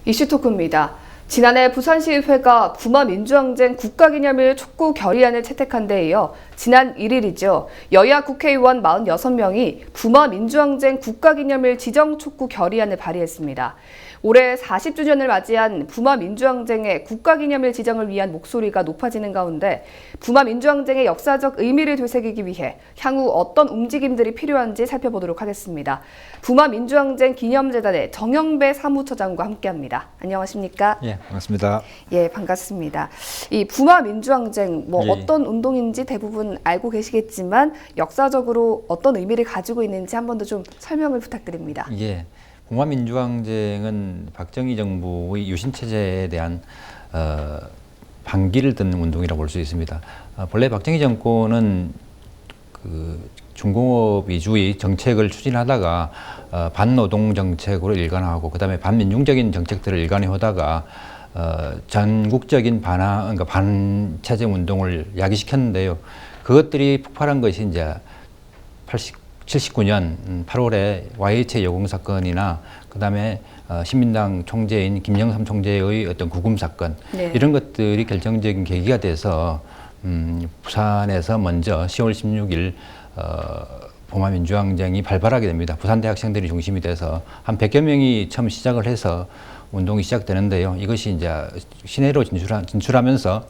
이슈토크입니다. 지난해 부산시의회가 부마민주항쟁 국가기념일 촉구 결의안을 채택한 데 이어 지난 1일이죠. 여야 국회의원 46명이 부마민주항쟁 국가기념일 지정 촉구 결의안을 발의했습니다. 올해 40주년을 맞이한 부마민주항쟁의 국가기념일 지정을 위한 목소리가 높아지는 가운데 부마민주항쟁의 역사적 의미를 되새기기 위해 향후 어떤 움직임들이 필요한지 살펴보도록 하겠습니다. 부마민주항쟁 기념재단의 정영배 사무처장과 함께합니다. 안녕하십니까? 예, 반갑습니다. 예, 반갑습니다. 이 부마민주항쟁 예. 어떤 운동인지 대부분 알고 계시겠지만 역사적으로 어떤 의미를 가지고 있는지 한 번 더 좀 설명을 부탁드립니다. 예, 부마민주항쟁은 박정희 정부의 유신체제에 대한 반기를 든 운동이라고 볼 수 있습니다. 본래 박정희 정권은 중공업 위주의 정책을 추진하다가 반노동 정책으로 일관하고 그다음에 반민중적인 정책들을 일관하다가 전국적인 그러니까 반체제 운동을 야기시켰는데요. 그것들이 폭발한 것이 이제 79년 8월에 YH의 여공 사건이나 그다음에 신민당 총재인 김영삼 총재의 어떤 구금 사건, 네. 이런 것들이 결정적인 계기가 돼서 부산에서 먼저 10월 16일 부마민주항쟁이 발발하게 됩니다. 부산대 학생들이 중심이 돼서 한 100여 명이 처음 시작을 해서 운동이 시작되는데요. 이것이 이제 시내로 진출하면서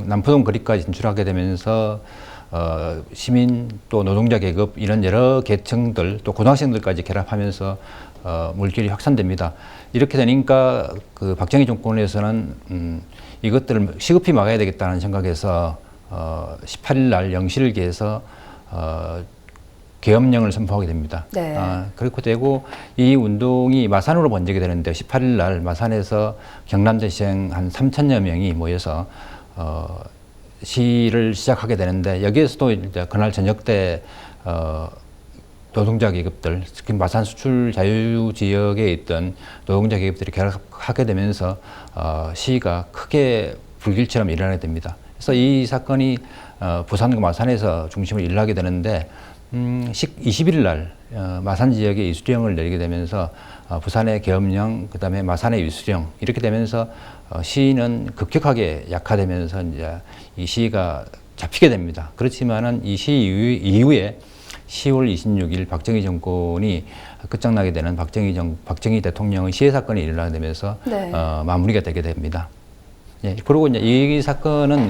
남포동 거리까지 진출하게 되면서 시민 또 노동자 계급 이런 여러 계층들 또 고등학생들까지 결합하면서 물길이 확산됩니다. 이렇게 되니까 그 박정희 정권에서는 이것들을 시급히 막아야 되겠다는 생각에서 18일 날 0시를 기해서 계엄령을 선포하게 됩니다. 네. 그렇게 되고 이 운동이 마산으로 번지게 되는데 18일 날 마산에서 경남대생 한 3,000여 명이 모여서 시위를 시작하게 되는데 여기에서도 이제 그날 저녁 때 노동자 계급들, 특히 마산 수출 자유 지역에 있던 노동자 계급들이 결합하게 되면서 시위가 크게 불길처럼 일어나게 됩니다. 그래서 이 사건이 부산과 마산에서 중심을 일어나게 되는데 21일 날 마산 지역에 이수령을 내리게 되면서 부산의 계엄령, 그다음에 마산의 이수령 이렇게 되면서 시위는 급격하게 약화되면서 이제 이 시위가 잡히게 됩니다. 그렇지만은 이 시위 이후에 10월 26일 박정희 정권이 끝장나게 되는 박정희 대통령의 시해 사건이 일어나게 되면서 네. 마무리가 되게 됩니다. 예, 그리고 이제 이 사건은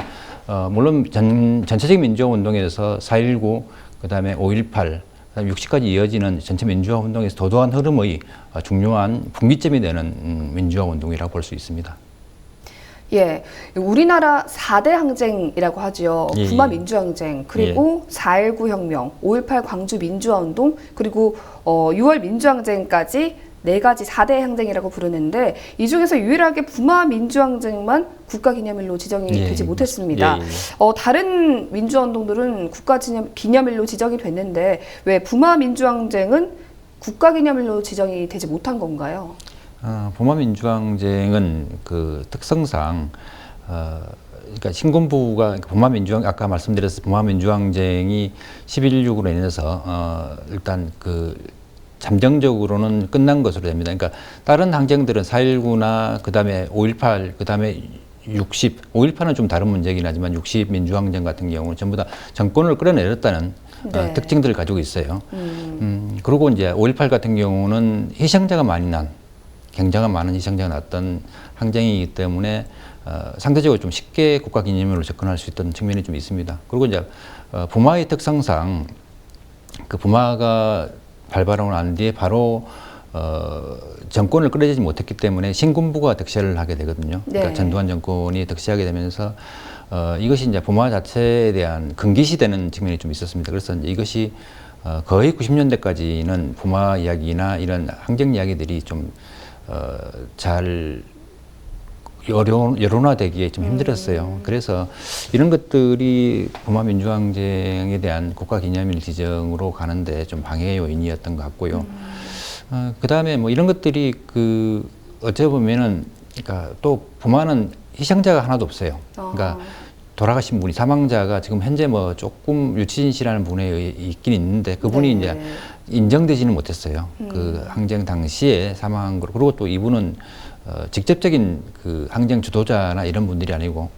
물론 전체적인 민주화 운동에서 4.19, 그다음에 5.18, 그다음에 60까지 이어지는 전체 민주화 운동에서 도도한 흐름의 중요한 분기점이 되는 민주화 운동이라고 볼 수 있습니다. 예, 우리나라 4대 항쟁이라고 하죠. 예, 부마민주항쟁, 그리고 4.19 혁명, 5.18 광주 민주화운동, 그리고 6월 민주항쟁까지 4가지 4대 항쟁이라고 부르는데 이 중에서 유일하게 부마민주항쟁만 국가기념일로 지정이 되지 못했습니다. 다른 민주화운동들은 국가기념일로 지정이 됐는데 왜 부마민주항쟁은 국가기념일로 지정이 되지 못한 건가요? 부마민주항쟁은 그 특성상 그러니까 신군부가 아까 말씀드렸듯이 부마민주항쟁이 11.6으로 인해서 일단 잠정적으로는 끝난 것으로 됩니다. 그러니까 다른 항쟁들은 4.19나 그다음에 5.18, 그다음에 60, 5.18은 좀 다른 문제긴 하지만 60 민주항쟁 같은 경우는 전부 다 정권을 끌어내렸다는 네. 특징들을 가지고 있어요. 그리고 이제 5.18 같은 경우는 희생자가 굉장히 많은 희생자가 났던 항쟁이기 때문에 상대적으로 좀 쉽게 국가기념일로 접근할 수 있던 측면이 좀 있습니다. 그리고 이제 부마의 특성상 그 부마가 발발하고 난 뒤에 바로 정권을 끌어내지 못했기 때문에 신군부가 득세를 하게 되거든요. 네. 그러니까 전두환 정권이 득세하게 되면서 이것이 이제 부마 자체에 대한 금기시되는 측면이 좀 있었습니다. 그래서 이제 이것이 거의 90년대까지는 부마 이야기나 이런 항쟁 이야기들이 좀 잘 여론화되기에 좀 힘들었어요. 그래서 이런 것들이 부마민주항쟁에 대한 국가기념일 지정으로 가는데 좀 방해 요인이었던 것 같고요. 그 다음에 뭐 이런 것들이 어찌 보면은 그러니까 또 부마는 희생자가 하나도 없어요. 그러니까 돌아가신 분이 사망자가 지금 현재 뭐 조금 유치진 씨라는 분에 있긴 있는데 그분이 네. 이제 인정되지는 못했어요. 그 항쟁 당시에 사망한 거로. 그리고 또 이분은 직접적인 그 항쟁 주도자나 이런 분들이 아니고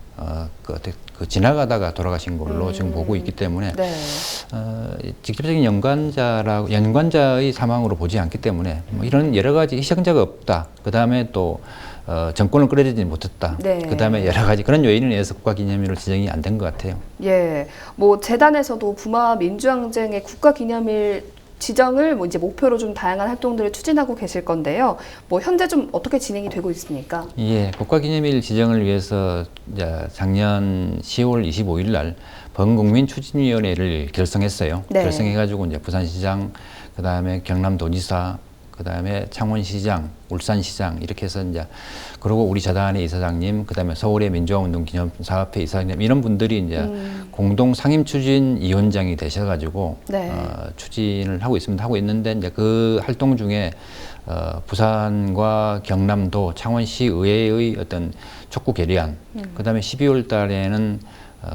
그 지나가다가 돌아가신 걸로 지금 보고 있기 때문에 네. 직접적인 연관자의 사망으로 보지 않기 때문에 뭐 이런 여러 가지 희생자가 없다. 그 다음에 또 정권을 끌어들이지 못했다. 네. 그 다음에 여러 가지 그런 요인에 의해서 국가기념일로 지정이 안 된 것 같아요. 예, 뭐 재단에서도 부마 민주항쟁의 국가기념일 지정을 뭐 이제 목표로 좀 다양한 활동들을 추진하고 계실 건데요. 뭐 현재 좀 어떻게 진행이 되고 있습니까? 예, 국가기념일 지정을 위해서 이제 작년 10월 25일 날 범국민 추진위원회를 결성했어요. 네. 결성해가지고 이제 부산시장, 그 다음에 경남도지사, 그 다음에 창원시장, 울산시장 이렇게 해서 이제 그리고 우리 재단의 이사장님, 그 다음에 서울의 민주화운동기념사업회 이사장님 이런 분들이 이제 공동 상임 추진위원장이 되셔가지고 네. 추진을 하고 있습니다. 하고 있는데 이제 그 활동 중에 부산과 경남도, 창원시 의회의 어떤 촉구 결의안, 그 다음에 12월 달에는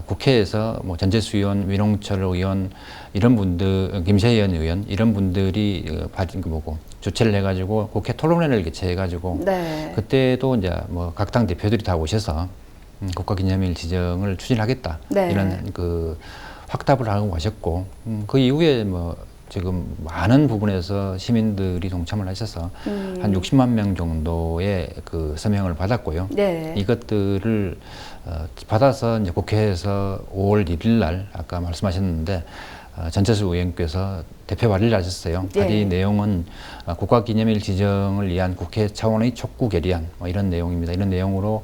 국회에서 뭐 전재수 의원, 민홍철 의원 이런 분들, 김세현 의원 이런 분들이 주최를 해가지고 국회 토론회를 개최해가지고 네. 그때도 이제 뭐 각 당 대표들이 다 오셔서 국가기념일 지정을 추진하겠다 네. 이런 그 확답을 하고 가셨고 그 이후에 뭐 지금 많은 부분에서 시민들이 동참을 하셔서 한 60만 명 정도의 그 서명을 받았고요. 네. 이것들을 받아서 이제 국회에서 5월 1일 날 아까 말씀하셨는데 전재수 의원께서 대표 발의를 하셨어요. 네. 발의 내용은 국가기념일 지정을 위한 국회 차원의 촉구 결의안 뭐 이런 내용입니다. 이런 내용으로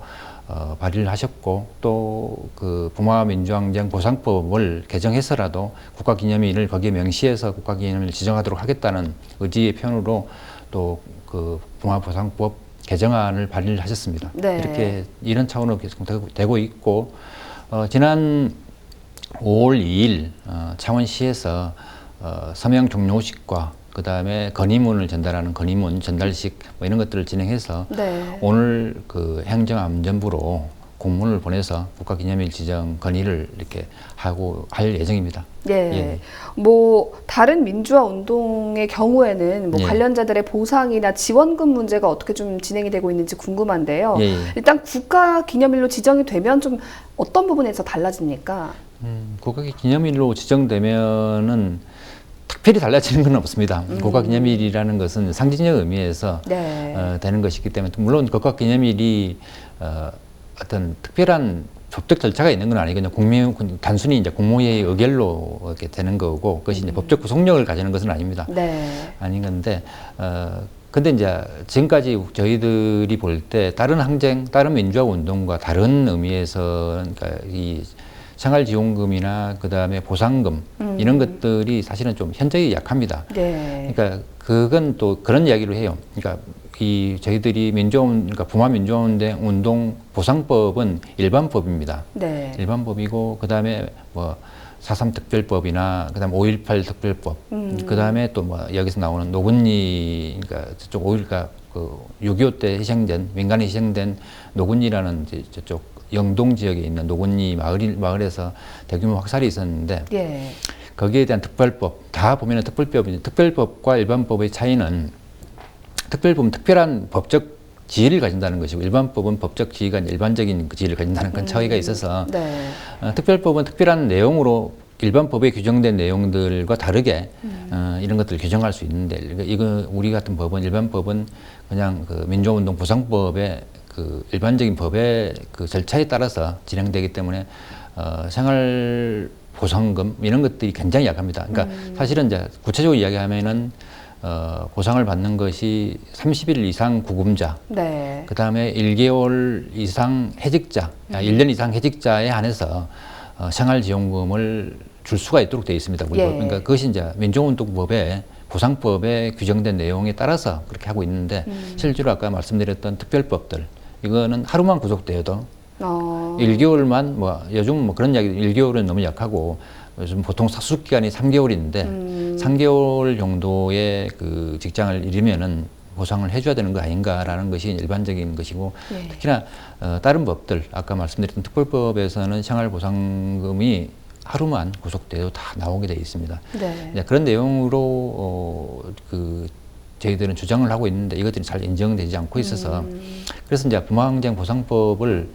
발의를 하셨고 또 그 부마민주항쟁 보상법을 개정해서라도 국가기념일을 거기에 명시해서 국가기념일을 지정하도록 하겠다는 의지의 표현으로 또 그 부마보상법 개정안을 발의를 하셨습니다. 네. 이렇게 이런 차원으로 계속 되고 있고 지난 5월 2일 창원시에서 서명 종료식과 그 다음에 건의문을 전달하는 건의문 전달식 뭐 이런 것들을 진행해서 네. 오늘 그 행정안전부로 공문을 보내서 국가기념일 지정 건의를 이렇게 하고 할 예정입니다. 예. 예. 뭐 다른 민주화 운동의 경우에는 뭐 예. 관련자들의 보상이나 지원금 문제가 어떻게 좀 진행이 되고 있는지 궁금한데요. 예, 예. 일단 국가 기념일로 지정이 되면 좀 어떤 부분에서 달라집니까? 국가기념일로 지정되면은 특별히 달라지는 건 없습니다. 국가기념일이라는 것은 상징적 의미에서 네. 되는 것이기 때문에 물론 국가기념일이 어떤 특별한 법적 절차가 있는 건 아니거든요. 단순히 이제 국무회의 의결로 이렇게 되는 거고 그것이 이제 법적 구속력을 가지는 것은 아닙니다. 네. 아닌 건데 근데 이제 지금까지 저희들이 볼 때 다른 항쟁, 다른 민주화 운동과 다른 의미에서 그러니까 이 생활지원금이나 그 다음에 보상금 이런 것들이 사실은 좀 현저히 약합니다. 네. 그러니까 그건 또 그런 이야기를 해요. 그러니까 이 저희들이 그러니까 부마민주화운동 보상법은 일반법입니다. 네. 일반법이고 그 다음에 뭐 4.3 특별법이나 그 다음에 5.18 특별법, 그 다음에 또 뭐 여기서 나오는 노군리, 그러니까 저쪽 5.18 그 6.25 때 희생된 민간에 희생된 노군리라는 저쪽 영동 지역에 있는 노군리 마을에서 대규모 학살이 있었는데 예. 거기에 대한 특별법 다 보면은 특별법과 일반법의 차이는 특별법은 특별한 법적 지위를 가진다는 것이고 일반법은 법적 지위가 일반적인 그 지위를 가진다는 큰 차이가 있어서 네. 특별법은 특별한 내용으로 일반법에 규정된 내용들과 다르게 이런 것들을 규정할 수 있는데 이거 우리 같은 법은 일반법은 그냥 그 민주화운동 보상법의 그 일반적인 법의 그 절차에 따라서 진행되기 때문에 생활 보상금 이런 것들이 굉장히 약합니다. 그러니까 사실은 이제 구체적으로 이야기하면은 보상을 받는 것이 30일 이상 구금자, 네. 그 다음에 1개월 이상 해직자, 1년 이상 해직자에 한해서 생활지원금을 줄 수가 있도록 되어 있습니다. 우리 예. 그러니까 그것이 이제 민주운동법에 보상법에 규정된 내용에 따라서 그렇게 하고 있는데 실제로 아까 말씀드렸던 특별법들 이거는 하루만 구속되어도 1개월만 뭐 요즘 뭐 그런 이야기 1개월은 너무 약하고 요즘 보통 사수습 기간이 3개월인데 3개월 정도의 그 직장을 잃으면은 보상을 해줘야 되는 거 아닌가라는 것이 일반적인 것이고 예. 특히나 다른 법들 아까 말씀드렸던 특별법에서는 생활보상금이 하루만 구속돼도 다 나오게 되어 있습니다. 네. 그런 내용으로 그 저희들은 주장을 하고 있는데 이것들이 잘 인정되지 않고 있어서 그래서 이제 부마항쟁 보상법을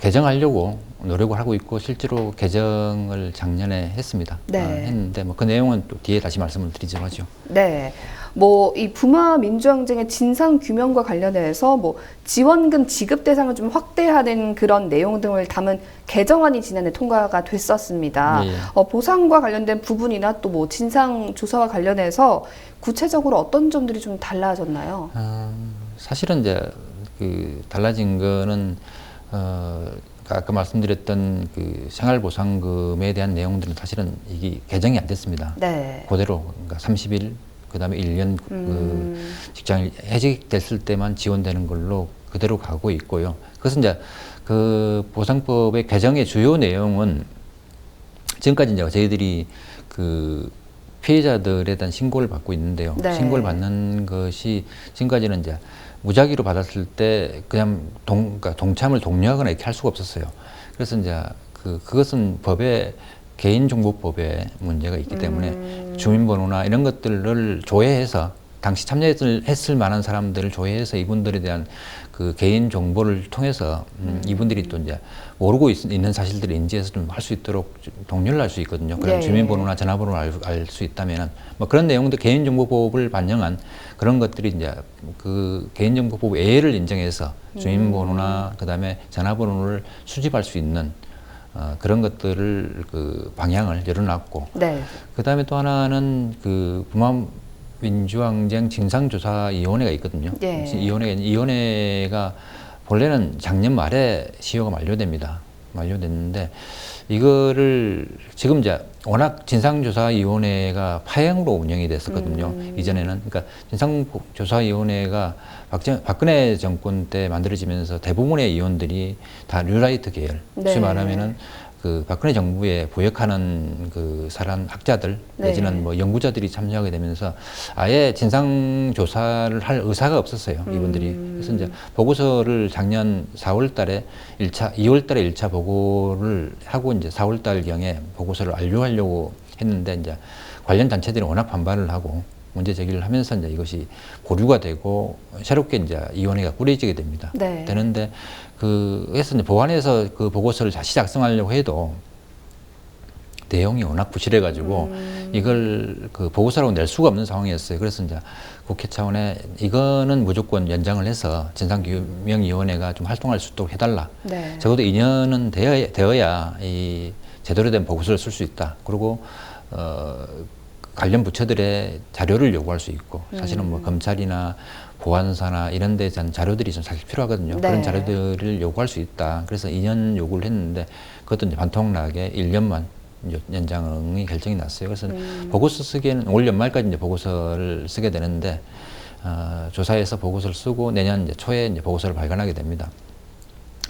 개정하려고 노력을 하고 있고 실제로 개정을 작년에 했습니다. 네. 했는데 뭐 그 내용은 또 뒤에 다시 말씀을 드리죠 하죠. 네. 뭐 이 부마 민주항쟁의 진상 규명과 관련해서 뭐 지원금 지급 대상을 좀 확대하는 그런 내용 등을 담은 개정안이 지난해 통과가 됐었습니다. 예. 보상과 관련된 부분이나 또 뭐 진상 조사와 관련해서 구체적으로 어떤 점들이 좀 달라졌나요? 사실은 이제 그 달라진 거는 아까 말씀드렸던 그 생활보상금에 대한 내용들은 사실은 이게 개정이 안 됐습니다. 네. 그대로 그러니까 30일 그다음에 1년 그 직장이 해직됐을 때만 지원되는 걸로 그대로 가고 있고요. 그래서 이제 그 보상법의 개정의 주요 내용은 지금까지 이제 저희들이 그 피해자들에 대한 신고를 받고 있는데요. 네. 신고를 받는 것이 지금까지는 이제 무작위로 받았을 때 그냥 그러니까 동참을 독려하거나 이렇게 할 수가 없었어요. 그래서 이제 그것은 개인정보법에 문제가 있기 때문에 주민번호나 이런 것들을 조회해서 당시 참여했을 만한 사람들을 조회해서 이분들에 대한 그 개인 정보를 통해서 이분들이 또 이제 모르고 있는 사실들을 인지해서 좀 할 수 있도록 좀 독려를 할 수 있거든요. 그런 네. 주민번호나 전화번호를 알 수 있다면은 뭐 그런 내용들 개인정보법을 반영한 그런 것들이 이제 그 개인정보법 외를 인정해서 주민번호나 그다음에 전화번호를 수집할 수 있는 그런 것들을 그 방향을 열어놨고 네. 그다음에 또 하나는 그 부마민주항쟁 진상조사위원회가 있거든요. 예. 이원회가 본래는 작년 말에 시효가 만료됐는데 이거를 지금 이제 워낙 진상조사위원회가 파행으로 운영이 됐었거든요. 이전에는 그러니까 진상조사위원회가 박근혜 정권 때 만들어지면서 대부분의 위원들이 다 뉴라이트 계열, 네. 소위 말하면은 그 박근혜 정부에 부역하는 그 사람 학자들 내지는 뭐 연구자들이 참여하게 되면서 아예 진상 조사를 할 의사가 없었어요, 이분들이. 그래서 이제 보고서를 작년 2월 달에 1차 보고를 하고 이제 4월 달경에 보고서를 완료하려고 했는데 이제 관련 단체들이 워낙 반발을 하고 문제 제기를 하면서 이제 이것이 보류가 되고 새롭게 이제 위원회가 꾸려지게 됩니다. 네. 되는데 그래서 이제 보완해서 그 보고서를 다시 작성하려고 해도 내용이 워낙 부실해가지고 이걸 그 보고서라고 낼 수가 없는 상황이었어요. 그래서 이제 국회 차원에 이거는 무조건 연장을 해서 진상규명위원회가 좀 활동할 수 있도록 해달라. 네. 적어도 2년은 되어야 이 제대로 된 보고서를 쓸 수 있다. 그리고 관련 부처들의 자료를 요구할 수 있고 사실은 뭐 검찰이나 보안사나 이런 데에 대한 자료들이 좀 사실 필요하거든요. 네. 그런 자료들을 요구할 수 있다. 그래서 2년 요구를 했는데 그것도 이제 반통나게 1년만 연장이 결정이 났어요. 그래서 보고서 쓰기에는 올 연말까지 이제 보고서를 쓰게 되는데 조사해서 보고서를 쓰고 내년 이제 초에 이제 보고서를 발간하게 됩니다.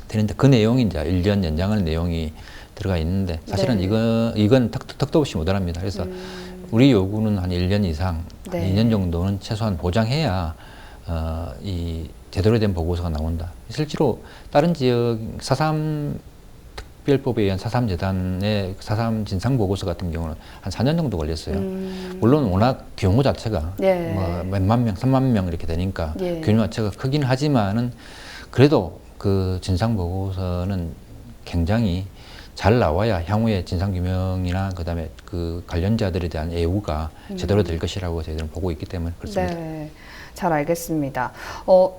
되는데 그 내용이 이제 1년 연장하는 내용이 들어가 있는데 사실은 네. 이건 턱도 없이 모자랍니다. 그래서 우리 요구는 한 1년 이상, 네. 2년 정도는 최소한 보장해야 이 제대로 된 보고서가 나온다. 실제로 다른 지역 4.3 특별법에 의한 4.3 재단의 4.3 진상 보고서 같은 경우는 한 4년 정도 걸렸어요. 물론 워낙 규모 자체가 예. 뭐 몇만 명, 3만 명 이렇게 되니까 예. 규모 자체가 크긴 하지만은 그래도 그 진상 보고서는 굉장히 잘 나와야 향후에 진상규명이나 그다음에 그 관련자들에 대한 예우가 제대로 될 것이라고 저희들은 보고 있기 때문에 그렇습니다. 네, 잘 알겠습니다.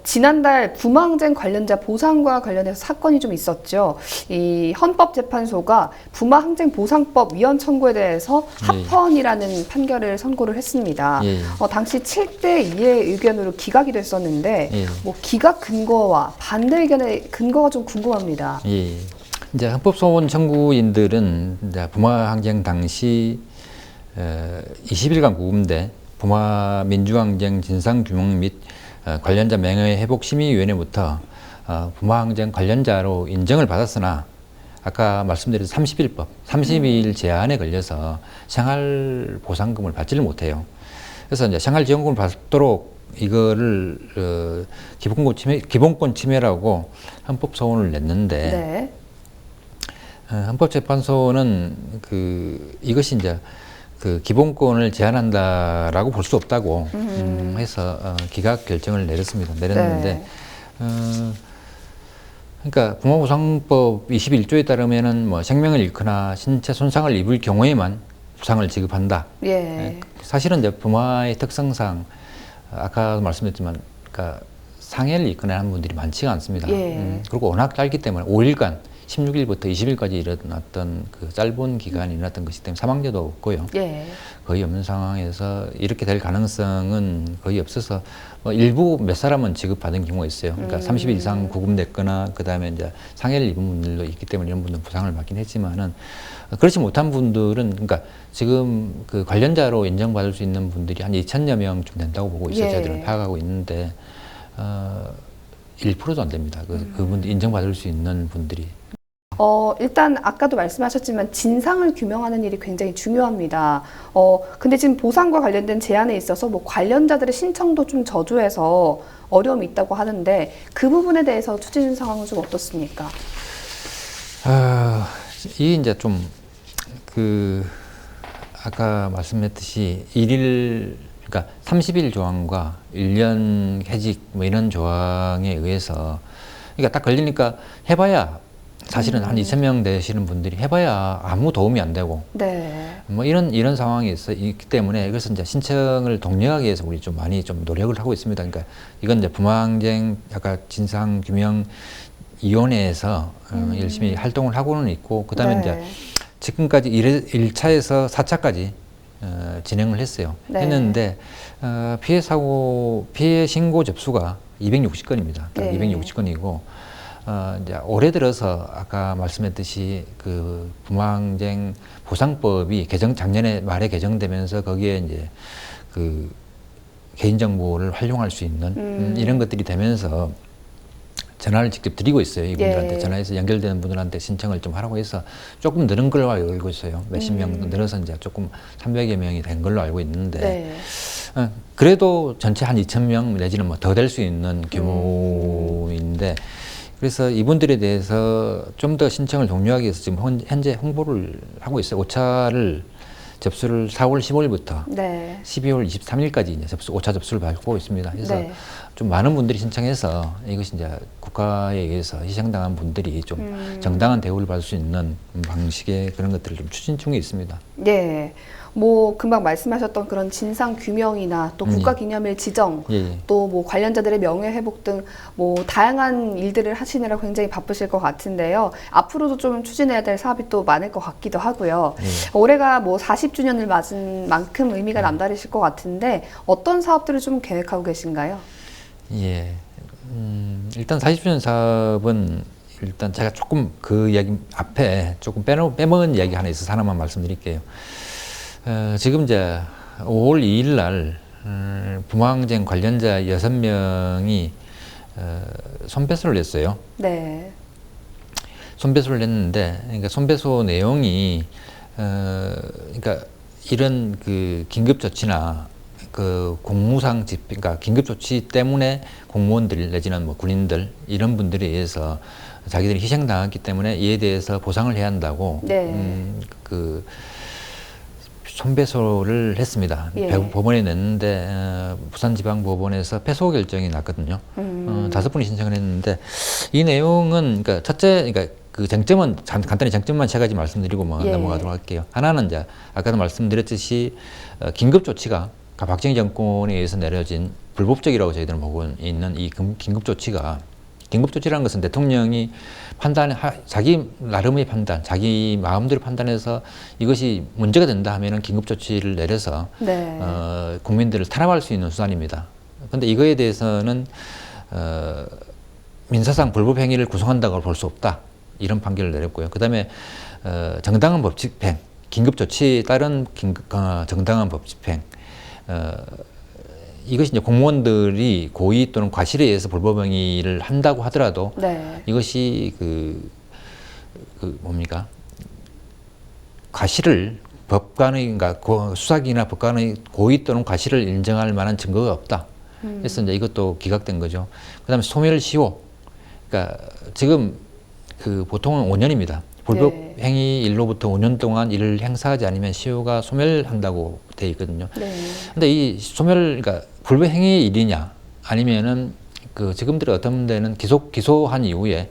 지난달 부마항쟁 관련자 보상과 관련해서 사건이 좀 있었죠. 이 헌법재판소가 부마항쟁 보상법 위헌 청구에 대해서 합헌이라는 판결을 선고를 했습니다. 예. 당시 7대2의 의견으로 기각이 됐었는데 예. 뭐 기각 근거와 반대 의견의 근거가 좀 궁금합니다. 예. 이제 헌법소원 청구인들은 이제 부마항쟁 당시 20일간 구금돼 부마민주항쟁 진상규명 및 관련자 명예회복심의위원회부터 부마항쟁 관련자로 인정을 받았으나 아까 말씀드린 30일법, 30일 제한에 걸려서 생활보상금을 받지를 못해요. 그래서 이제 생활지원금을 받도록 이거를 기본권 침해라고 헌법소원을 냈는데 네. 헌법재판소는 이것이 이제 그 기본권을 제한한다라고 볼 수 없다고 해서 기각 결정을 내렸는데 네. 그러니까 부모보상법 21조에 따르면은 뭐 생명을 잃거나 신체 손상을 입을 경우에만 부상을 지급한다. 예. 사실은 이제 부모의 특성상 아까도 말씀드렸지만 그러니까 상해를 입거나 하는 분들이 많지가 않습니다. 예. 그리고 워낙 짧기 때문에 5일간 16일부터 20일까지 일어났던 그 짧은 기간이 일어났던 것이기 때문에 사망자도 없고요. 예. 거의 없는 상황에서 이렇게 될 가능성은 거의 없어서 뭐 일부 몇 사람은 지급받은 경우가 있어요. 그러니까 30일 이상 구금됐거나 그다음에 이제 상해를 입은 분들도 있기 때문에 이런 분들은 부상을 받긴 했지만은 그렇지 못한 분들은 그러니까 지금 그 관련자로 인정받을 수 있는 분들이 한 2,000여 명쯤 된다고 보고 있어요. 예. 저희들은 파악하고 있는데 1%도 안 됩니다. 그분들 인정받을 수 있는 분들이. 일단 아까도 말씀하셨지만 진상을 규명하는 일이 굉장히 중요합니다. 근데 지금 보상과 관련된 제안에 있어서 뭐 관련자들의 신청도 좀 저조해서 어려움이 있다고 하는데 그 부분에 대해서 추진 상황은 좀 어떻습니까? 이게 이제 좀 아까 말씀했듯이 그러니까 30일 조항과 1년 해직 뭐 이런 조항에 의해서 그러니까 딱 걸리니까 해봐야 사실은 한 2,000명 되시는 분들이 해봐야 아무 도움이 안 되고 네. 뭐 이런 상황이 있기 때문에 그래서 이제 신청을 독려하기 위해서 우리 좀 많이 좀 노력을 하고 있습니다. 그러니까 이건 이제 부모항쟁 아까 진상규명위원회에서 열심히 활동을 하고는 있고 그다음에 네. 이제 지금까지 1차에서 4차까지 진행을 했어요. 네. 했는데 피해 신고 접수가 260건입니다. 네. 260건이고 이제 올해 들어서 아까 말씀했듯이 그 부모항쟁 보상법이 작년에 말에 개정되면서 거기에 이제 그 개인정보를 활용할 수 있는 이런 것들이 되면서 전화를 직접 드리고 있어요. 이분들한테 예. 전화해서 연결되는 분들한테 신청을 좀 하라고 해서 조금 늘은 걸로 알고 있어요. 몇십 명 늘어서 이제 조금 300여 명이 된 걸로 알고 있는데 네. 그래도 전체 한 2,000명 내지는 뭐 더 될 수 있는 규모인데 그래서 이분들에 대해서 좀 더 신청을 독려하기 위해서 지금 현재 홍보를 하고 있어요. 5차를 접수를 4월 15일부터 네. 12월 23일까지 이제 5차 접수를 받고 있습니다. 그래서 네. 좀 많은 분들이 신청해서 이것이 이제 국가에 의해서 희생당한 분들이 좀 정당한 대우를 받을 수 있는 방식의 그런 것들을 좀 추진 중에 있습니다. 네. 뭐 금방 말씀하셨던 그런 진상 규명이나 또 국가 기념일 지정, 예. 또 뭐 관련자들의 명예 회복 등 뭐 다양한 일들을 하시느라 굉장히 바쁘실 것 같은데요. 앞으로도 좀 추진해야 될 사업이 또 많을 것 같기도 하고요. 올해가 뭐 40주년을 맞은 만큼 의미가 남다르실 것 같은데 어떤 사업들을 좀 계획하고 계신가요? 예. 일단 40주년 사업은 일단 제가 조금 그 이야기 앞에 조금 빼먹은 이야기 하나 있어서 하나만 말씀드릴게요. 지금 이제 5월 2일 날 부모항쟁 관련자 6명이 손배소를 냈어요. 네. 손배소를 냈는데, 그러니까 손배소 내용이 그러니까 이런 그 긴급 조치나 그 공무상 집행, 그러니까 긴급 조치 때문에 공무원들 내지는 뭐 군인들 이런 분들에 의해서 자기들이 희생당했기 때문에 이에 대해서 보상을 해야 한다고 네. 그 손배소를 했습니다. 예. 법원에 냈는데 부산지방법원에서 패소 결정이 났거든요. 5분이 신청을 했는데 이 내용은 그러니까 첫째 그러니까 그 쟁점은 간단히 쟁점만 세 가지 말씀드리고 뭐 예. 넘어가도록 할게요. 하나는 이제 아까도 말씀드렸듯이 긴급 조치가 박정희 정권에 의해서 내려진 불법적이라고 저희들은 보고 있는 이 긴급 조치가 긴급 조치라는 것은 대통령이 자기 나름의 판단, 자기 마음대로 판단해서 이것이 문제가 된다 하면은 긴급 조치를 내려서 네. 국민들을 탄압할 수 있는 수단입니다. 그런데 이거에 대해서는 민사상 불법 행위를 구성한다고 볼 수 없다. 이런 판결을 내렸고요. 그다음에 정당한 법 집행, 긴급 조치에 따른 정당한 법 집행. 이것이 이제 공무원들이 고의 또는 과실에 의해서 불법 행위를 한다고 하더라도 네. 이것이 뭡니까? 과실을 법관의, 그러니까 수사기나 법관의 고의 또는 과실을 인정할 만한 증거가 없다. 그래서 이제 이것도 기각된 거죠. 그 다음에 소멸시효. 그러니까 지금 보통은 5년입니다. 불법 네. 행위일로부터 5년 동안 이를 행사하지 않으면 시효가 소멸한다고 돼 있거든요. 네. 근데 이 소멸, 그러니까 불법 행위일이냐 아니면은 그 지금들의 어떤 데는 기소한 이후에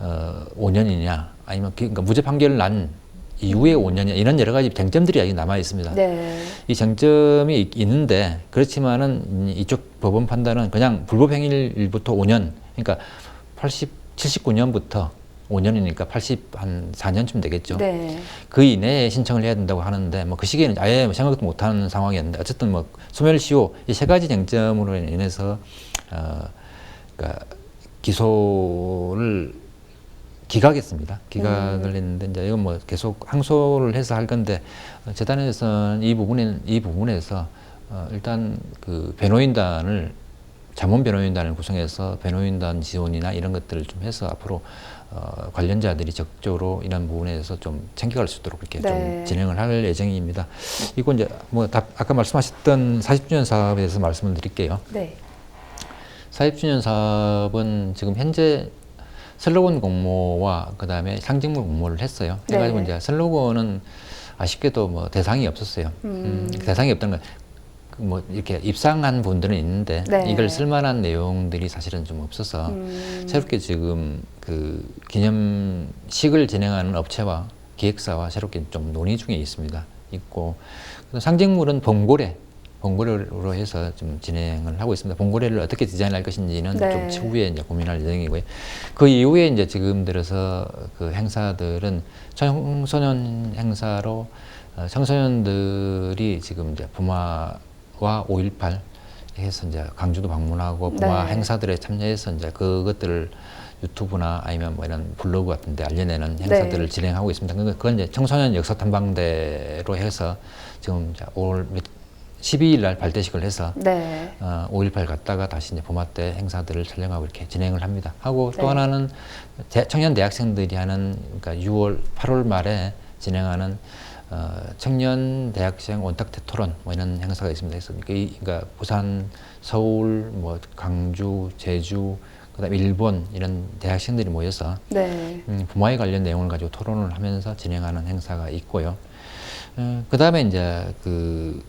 5년이냐 아니면 그러니까 무죄 판결 난 이후에 5년이냐 이런 여러 가지 쟁점들이 아직 남아 있습니다. 네. 이 쟁점이 있는데 그렇지만은 이쪽 법원 판단은 그냥 불법 행위일부터 5년, 그러니까 79년부터 5년이니까 84년쯤 되겠죠. 네. 그 이내에 신청을 해야 된다고 하는데 뭐 그 시기에는 아예 생각도 못하는 상황이었는데 어쨌든 뭐 소멸시효 이 세 가지 쟁점으로 인해서 그러니까 기소를 기각했습니다. 기각을 했는데 이제 이건 뭐 계속 항소를 해서 할 건데 재단에서는 이 부분에서 일단 그 변호인단을 자문 변호인단을 구성해서 변호인단 지원이나 이런 것들을 좀 해서 앞으로 관련자들이 적극적으로 이런 부분에서 좀 챙겨갈 수 있도록 이렇게 네. 좀 진행을 할 예정입니다. 이거 이제 뭐 아까 말씀하셨던 40주년 사업에 대해서 말씀을 드릴게요. 네. 40주년 사업은 지금 현재 슬로건 공모와 그 다음에 상징물 공모를 했어요. 네. 해가지고 이제 슬로건은 아쉽게도 뭐 대상이 없었어요. 대상이 없다는 건 뭐 이렇게 입상한 분들은 있는데 네. 이걸 쓸만한 내용들이 사실은 좀 없어서 새롭게 지금 그 기념식을 진행하는 업체와 기획사와 새롭게 좀 논의 중에 있고 상징물은 봉고래로 해서 좀 진행을 하고 있습니다. 봉고래를 어떻게 디자인할 것인지는 네. 좀 추후에 이제 고민할 예정이고요. 그 이후에 이제 지금 들어서 그 행사들은 청소년 행사로 청소년들이 지금 이제 부마와 5.18 해서 이제 강주도 방문하고 부마 네. 행사들에 참여해서 이제 그것들을 유튜브나 아니면 뭐 이런 블로그 같은 데 알려내는 행사들을 네. 진행하고 있습니다. 그건 이제 청소년 역사 탐방대로 해서 지금 이제 12일 날 발대식을 해서 네. 5.18 갔다가 다시 이제 봄화 때 행사들을 촬영하고 이렇게 진행을 합니다. 하고 또 네. 하나는 청년 대학생들이 하는 그러니까 8월 말에 진행하는 청년 대학생 원탁대 토론 뭐 이런 행사가 있습니다. 그러니까 부산, 서울, 뭐 강주, 제주, 그다음에 일본 이런 대학생들이 모여서 네. 부마에 관련 내용을 가지고 토론을 하면서 진행하는 행사가 있고요. 그다음에 이제 그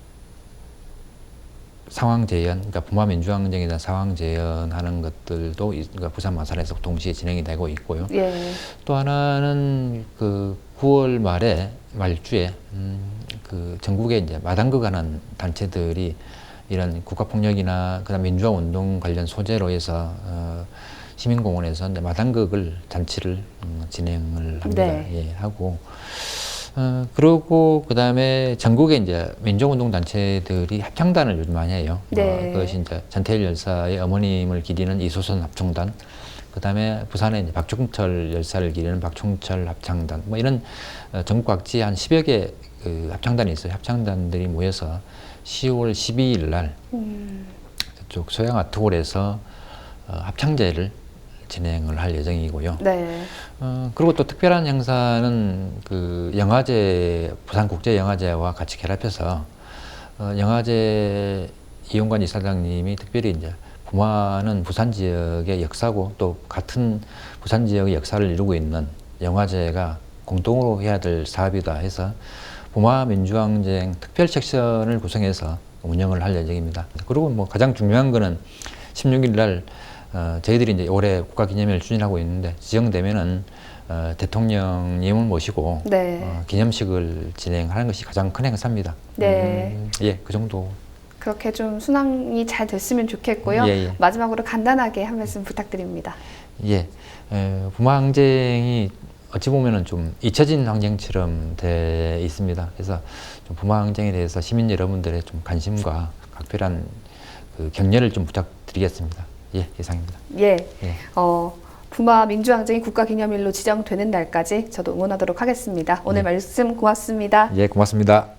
상황 재현, 그러니까 부마 민주항쟁에 대한 상황 재현하는 것들도 그러니까 부산 마산에서 동시에 진행이 되고 있고요. 예. 또 하나는 그 9월 말주에 그 전국에 이제 마당극 하는 단체들이 이런 국가폭력이나 그다음 민주화 운동 관련 소재로 해서 시민공원에서 이제 마당극을 잔치를 진행을 합니다. 네. 예, 하고 그리고 그다음에 전국에 이제 민족운동 단체들이 합창단을 요즘 많이 해요. 네. 그것이 이제 전태일 열사의 어머님을 기리는 이소선 합창단, 그다음에 부산에 이제 박종철 열사를 기리는 박종철 합창단, 뭐 이런 전국 각지에 한 10여 개 그 합창단이 있어요. 합창단들이 모여서 10월 12일 날 저쪽 소양 아트홀에서 합창제를 진행을 할 예정이고요. 네. 그리고 또 특별한 행사는 그 영화제, 부산국제영화제와 같이 결합해서 영화제 이용관 이사장님이 특별히 이제 부마는 부산 지역의 역사고 또 같은 부산 지역의 역사를 이루고 있는 영화제가 공동으로 해야 될 사업이다 해서 부마 민주항쟁 특별 섹션을 구성해서 운영을 할 예정입니다. 그리고 뭐 가장 중요한 거는 16일 날 저희들이 이제 올해 국가기념일을 추진하고 있는데 지정되면은 대통령님을 모시고 네. 기념식을 진행하는 것이 가장 큰 행사입니다. 네. 예, 그 정도. 그렇게 좀 순항이 잘 됐으면 좋겠고요. 예, 예. 마지막으로 간단하게 한 말씀 부탁드립니다. 예, 부마 항쟁이 어찌 보면은 좀 잊혀진 항쟁처럼 돼 있습니다. 그래서 좀 부마 항쟁에 대해서 시민 여러분들의 좀 관심과 각별한 그 격려를 좀 부탁드리겠습니다. 예, 이상입니다. 예. 예. 부마 민주항쟁이 국가기념일로 지정되는 날까지 저도 응원하도록 하겠습니다. 오늘 예. 말씀 고맙습니다. 예, 고맙습니다.